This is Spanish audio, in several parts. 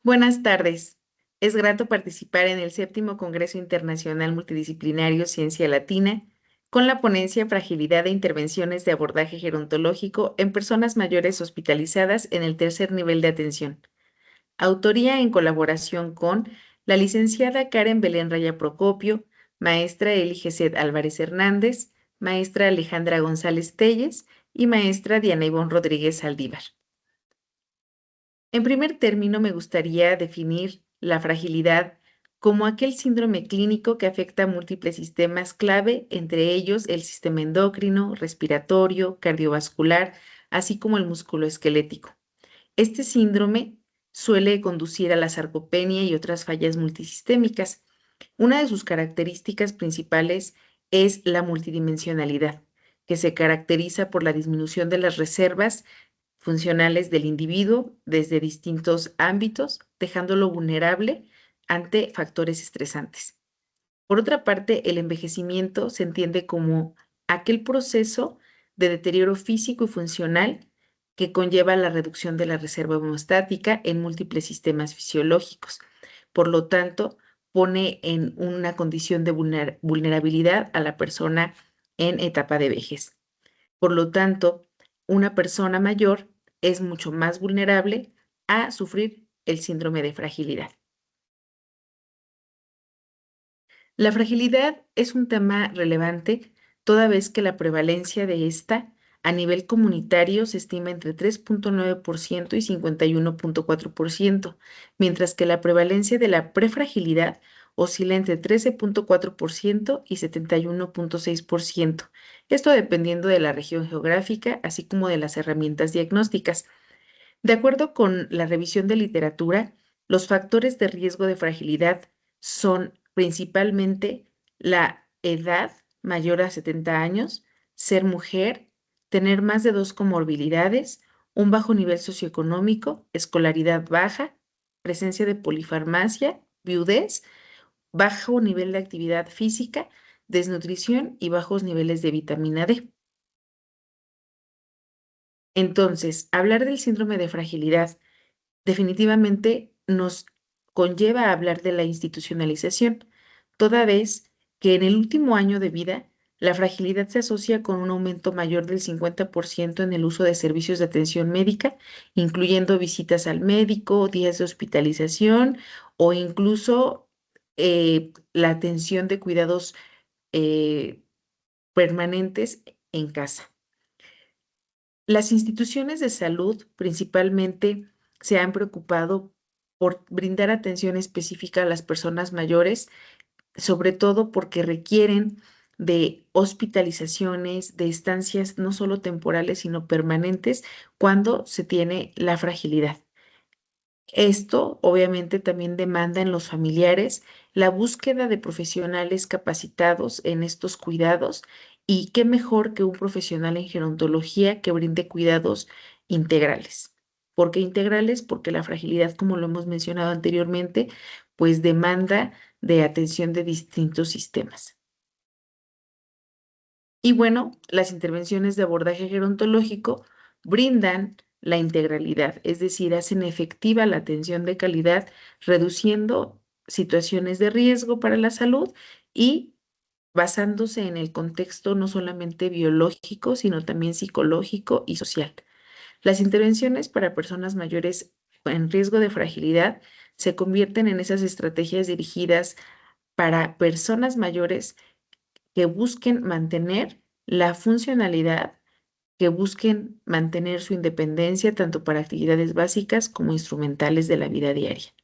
Buenas tardes. Es grato participar en el séptimo Congreso Internacional Multidisciplinario Ciencia Latina con la ponencia Fragilidad e Intervenciones de Abordaje Gerontológico en Personas Mayores Hospitalizadas en el tercer nivel de atención. Autoría en colaboración con la licenciada Karen Belén Raya Procopio, maestra Eli Gesed Álvarez Hernández, maestra Alejandra González Telles y maestra Diana Ivonne Rodríguez Saldívar. En primer término, me gustaría definir la fragilidad como aquel síndrome clínico que afecta a múltiples sistemas clave, entre ellos el sistema endocrino, respiratorio, cardiovascular, así como el musculoesquelético. Este síndrome suele conducir a la sarcopenia y otras fallas multisistémicas. Una de sus características principales es la multidimensionalidad, que se caracteriza por la disminución de las reservas funcionales del individuo desde distintos ámbitos, dejándolo vulnerable ante factores estresantes. Por otra parte, el envejecimiento se entiende como aquel proceso de deterioro físico y funcional que conlleva la reducción de la reserva hemostática en múltiples sistemas fisiológicos. Por lo tanto, pone en una condición de vulnerabilidad a la persona en etapa de vejez. Por lo tanto, una persona mayor es mucho más vulnerable a sufrir el síndrome de fragilidad. La fragilidad es un tema relevante toda vez que la prevalencia de esta a nivel comunitario se estima entre 3,9% y 51,4%, mientras que la prevalencia de la prefragilidad oscila entre 13,4% y 71,6%. Esto dependiendo de la región geográfica, así como de las herramientas diagnósticas. De acuerdo con la revisión de literatura, los factores de riesgo de fragilidad son principalmente la edad mayor a 70 años, ser mujer, tener más de dos comorbilidades, un bajo nivel socioeconómico, escolaridad baja, presencia de polifarmacia, viudez, bajo nivel de actividad física, desnutrición y bajos niveles de vitamina D. Entonces, hablar del síndrome de fragilidad definitivamente nos conlleva a hablar de la institucionalización, toda vez que en el último año de vida la fragilidad se asocia con un aumento mayor del 50% en el uso de servicios de atención médica, incluyendo visitas al médico, días de hospitalización o incluso la atención de cuidados eh, permanentes en casa. Las instituciones de salud principalmente se han preocupado por brindar atención específica a las personas mayores, sobre todo porque requieren de hospitalizaciones, de estancias no solo temporales, sino permanentes cuando se tiene la fragilidad. Esto obviamente también demanda en los familiares la búsqueda de profesionales capacitados en estos cuidados y qué mejor que un profesional en gerontología que brinde cuidados integrales. ¿Por qué integrales? Porque la fragilidad, como lo hemos mencionado anteriormente, pues demanda de atención de distintos sistemas. Y bueno, las intervenciones de abordaje gerontológico brindan la integralidad, es decir, hacen efectiva la atención de calidad, reduciendo situaciones de riesgo para la salud y basándose en el contexto no solamente biológico, sino también psicológico y social. Las intervenciones para personas mayores en riesgo de fragilidad se convierten en esas estrategias dirigidas para personas mayores que busquen mantener la funcionalidad, que busquen mantener su independencia tanto para actividades básicas como instrumentales de la vida diaria.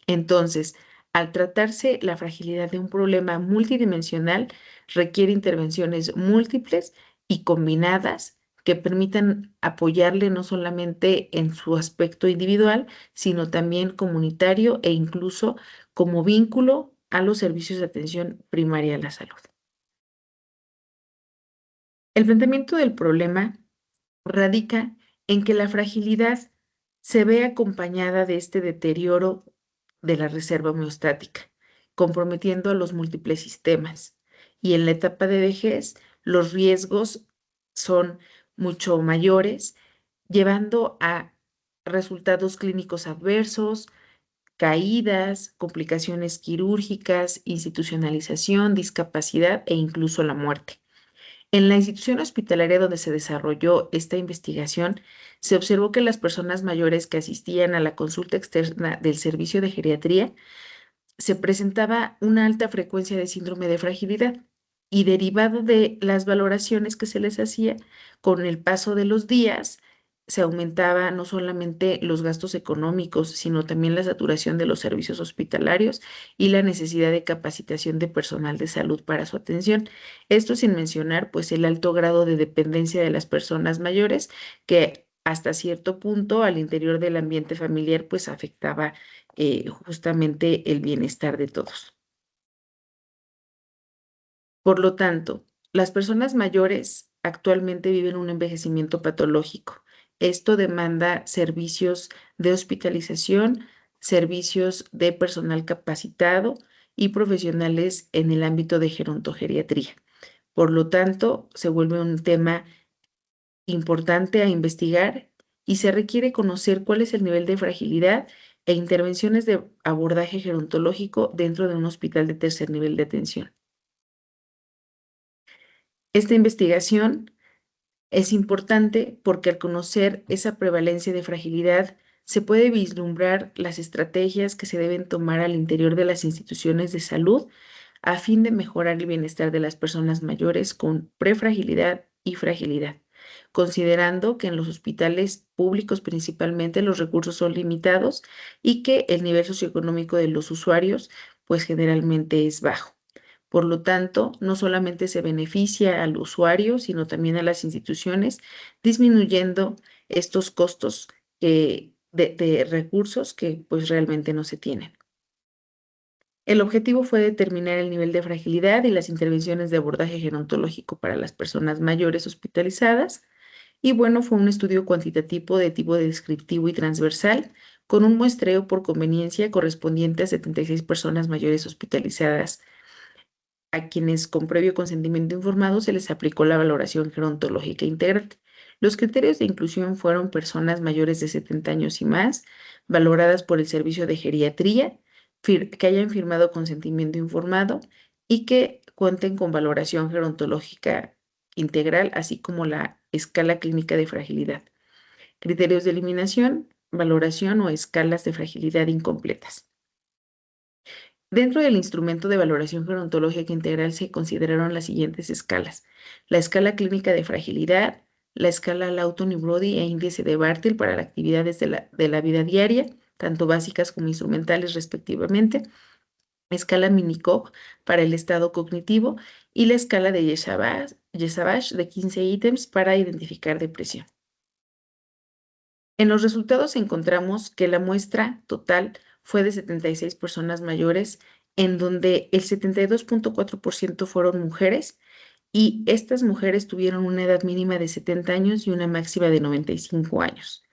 Entonces, al tratarse la fragilidad de un problema multidimensional, requiere intervenciones múltiples y combinadas que permitan apoyarle no solamente en su aspecto individual, sino también comunitario e incluso como vínculo a los servicios de atención primaria a la salud. El planteamiento del problema radica en que la fragilidad se ve acompañada de este deterioro de la reserva homeostática, comprometiendo a los múltiples sistemas. Y en la etapa de vejez, los riesgos son mucho mayores, llevando a resultados clínicos adversos, caídas, complicaciones quirúrgicas, institucionalización, discapacidad e incluso la muerte. En la institución hospitalaria donde se desarrolló esta investigación, se observó que las personas mayores que asistían a la consulta externa del servicio de geriatría se presentaba una alta frecuencia de síndrome de fragilidad y derivado de las valoraciones que se les hacía, con el paso de los días, se aumentaba no solamente los gastos económicos, sino también la saturación de los servicios hospitalarios y la necesidad de capacitación de personal de salud para su atención. Esto sin mencionar, pues, el alto grado de dependencia de las personas mayores que hasta cierto punto al interior del ambiente familiar, pues afectaba justamente el bienestar de todos. Por lo tanto, las personas mayores actualmente viven un envejecimiento patológico. Esto demanda servicios de hospitalización, servicios de personal capacitado y profesionales en el ámbito de gerontogeriatría. Por lo tanto, se vuelve un tema importante a investigar y se requiere conocer cuál es el nivel de fragilidad e intervenciones de abordaje gerontológico dentro de un hospital de tercer nivel de atención. Esta investigación es importante porque al conocer esa prevalencia de fragilidad, se puede vislumbrar las estrategias que se deben tomar al interior de las instituciones de salud a fin de mejorar el bienestar de las personas mayores con prefragilidad y fragilidad, considerando que en los hospitales públicos principalmente los recursos son limitados y que el nivel socioeconómico de los usuarios pues generalmente es bajo. Por lo tanto, no solamente se beneficia al usuario, sino también a las instituciones, disminuyendo estos costos de recursos que pues realmente no se tienen. El objetivo fue determinar el nivel de fragilidad y las intervenciones de abordaje gerontológico para las personas mayores hospitalizadas. Y bueno, fue un estudio cuantitativo de tipo descriptivo y transversal, con un muestreo por conveniencia correspondiente a 76 personas mayores hospitalizadas a quienes con previo consentimiento informado se les aplicó la valoración gerontológica integral. Los criterios de inclusión fueron personas mayores de 70 años y más, valoradas por el servicio de geriatría, que hayan firmado consentimiento informado y que cuenten con valoración gerontológica integral, así como la escala clínica de fragilidad. Criterios de eliminación, valoración o escalas de fragilidad incompletas. Dentro del instrumento de valoración gerontológica integral se consideraron las siguientes escalas: la escala clínica de fragilidad, la escala Lawton y Brody e índice de Bartel para las actividades de la vida diaria, tanto básicas como instrumentales respectivamente, escala Mini-Cog para el estado cognitivo y la escala de Yesavage de 15 ítems para identificar depresión. En los resultados encontramos que la muestra total fue de 76 personas mayores, en donde el 72.4% fueron mujeres y estas mujeres tuvieron una edad mínima de 70 años y una máxima de 95 años.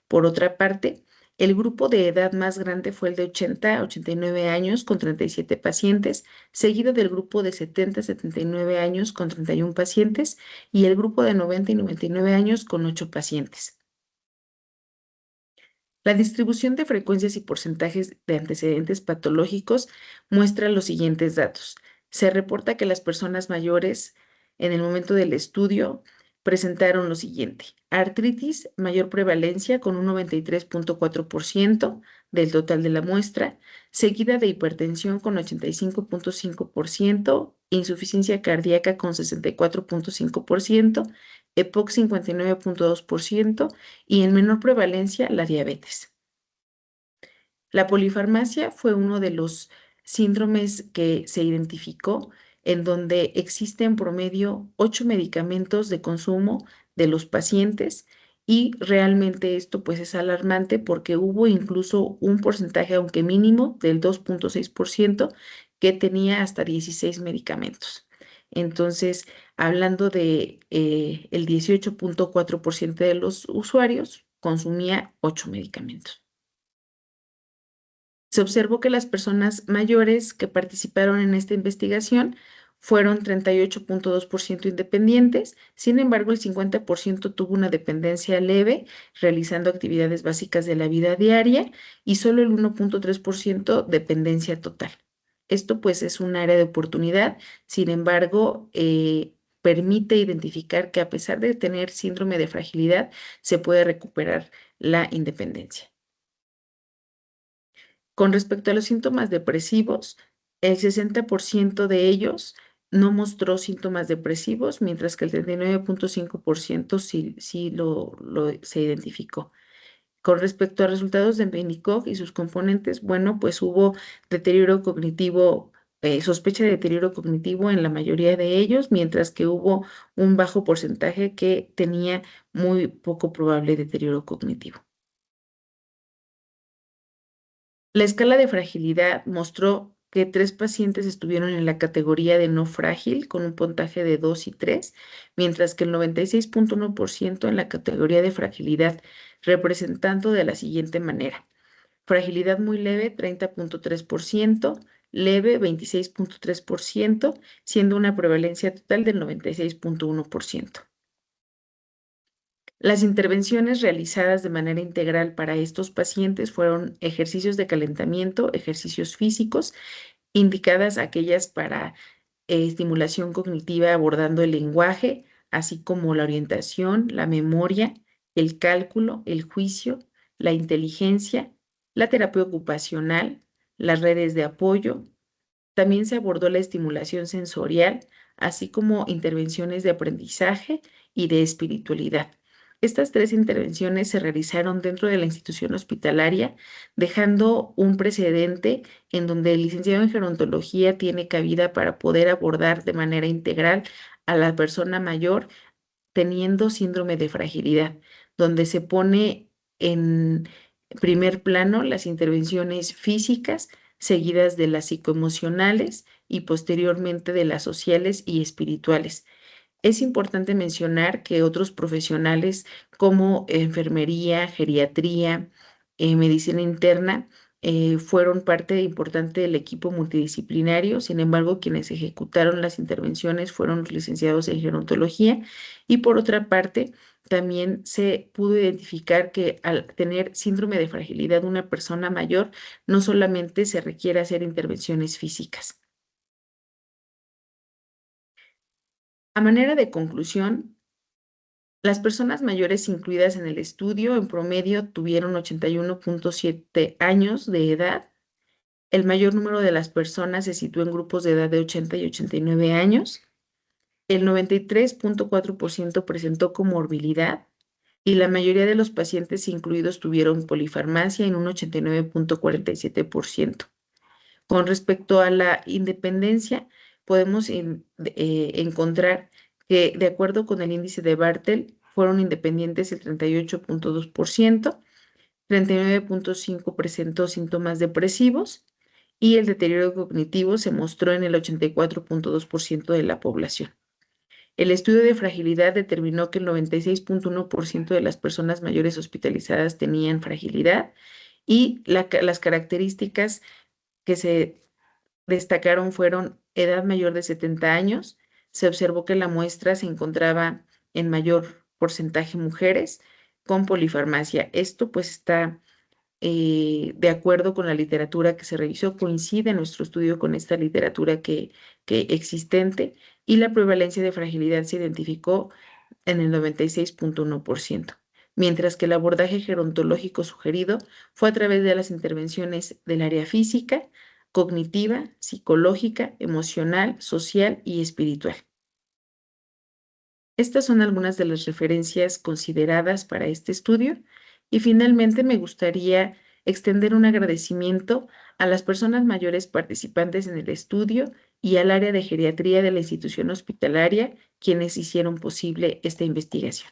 Por otra parte, el grupo de edad más grande fue el de 80 a 89 años con 37 pacientes, seguido del grupo de 70 a 79 años con 31 pacientes y el grupo de 90 y 99 años con 8 pacientes. La distribución de frecuencias y porcentajes de antecedentes patológicos muestra los siguientes datos. Se reporta que las personas mayores en el momento del estudio presentaron lo siguiente: artritis, mayor prevalencia con un 93.4% del total de la muestra, seguida de hipertensión con 85.5%, insuficiencia cardíaca con 64.5%, EPOC 59.2% y en menor prevalencia la diabetes. La polifarmacia fue uno de los síndromes que se identificó en donde existen en promedio 8 medicamentos de consumo de los pacientes y realmente esto pues es alarmante porque hubo incluso un porcentaje, aunque mínimo, del 2.6% que tenía hasta 16 medicamentos. Entonces, hablando de el 18.4% de los usuarios consumía 8 medicamentos. Se observó que las personas mayores que participaron en esta investigación fueron 38.2% independientes. Sin embargo, el 50% tuvo una dependencia leve, realizando actividades básicas de la vida diaria, y solo el 1.3% dependencia total. Esto pues es un área de oportunidad. Sin embargo, permite identificar que a pesar de tener síndrome de fragilidad, se puede recuperar la independencia. Con respecto a los síntomas depresivos, el 60% de ellos no mostró síntomas depresivos, mientras que el 39.5% se identificó. Con respecto a resultados de Menicoff y sus componentes, bueno, pues hubo deterioro cognitivo, sospecha de deterioro cognitivo en la mayoría de ellos, mientras que hubo un bajo porcentaje que tenía muy poco probable deterioro cognitivo. La escala de fragilidad mostró que 3 pacientes estuvieron en la categoría de no frágil con un puntaje de 2 y 3, mientras que el 96.1% en la categoría de fragilidad, representando de la siguiente manera: fragilidad muy leve 30.3%, leve 26.3%, siendo una prevalencia total del 96.1%. Las intervenciones realizadas de manera integral para estos pacientes fueron ejercicios de calentamiento, ejercicios físicos, indicadas aquellas para estimulación cognitiva abordando el lenguaje, así como la orientación, la memoria, el cálculo, el juicio, la inteligencia, la terapia ocupacional, las redes de apoyo. También se abordó la estimulación sensorial, así como intervenciones de aprendizaje y de espiritualidad. Estas 3 intervenciones se realizaron dentro de la institución hospitalaria, dejando un precedente en donde el licenciado en gerontología tiene cabida para poder abordar de manera integral a la persona mayor teniendo síndrome de fragilidad, donde se pone en primer plano las intervenciones físicas, seguidas de las psicoemocionales y posteriormente de las sociales y espirituales. Es importante mencionar que otros profesionales como enfermería, geriatría, medicina interna, fueron parte importante del equipo multidisciplinario. Sin embargo, quienes ejecutaron las intervenciones fueron los licenciados en gerontología, y por otra parte, también se pudo identificar que al tener síndrome de fragilidad una persona mayor, no solamente se requiere hacer intervenciones físicas. A manera de conclusión, las personas mayores incluidas en el estudio en promedio tuvieron 81.7 años de edad. El mayor número de las personas se situó en grupos de edad de 80 y 89 años. El 93.4% presentó comorbilidad y la mayoría de los pacientes incluidos tuvieron polifarmacia en un 89.47%. Con respecto a la independencia, podemos encontrar que, de acuerdo con el índice de Bartel, fueron independientes el 38.2%, 39.5% presentó síntomas depresivos y el deterioro cognitivo se mostró en el 84.2% de la población. El estudio de fragilidad determinó que el 96.1% de las personas mayores hospitalizadas tenían fragilidad, y las características que se destacaron fueron edad mayor de 70 años. Se observó que la muestra se encontraba en mayor porcentaje mujeres con polifarmacia. Esto pues está de acuerdo con la literatura que se revisó, coincide nuestro estudio con esta literatura que existente, y la prevalencia de fragilidad se identificó en el 96.1%, mientras que el abordaje gerontológico sugerido fue a través de las intervenciones del área física, cognitiva, psicológica, emocional, social y espiritual. Estas son algunas de las referencias consideradas para este estudio, y finalmente me gustaría extender un agradecimiento a las personas mayores participantes en el estudio y al área de geriatría de la institución hospitalaria, quienes hicieron posible esta investigación.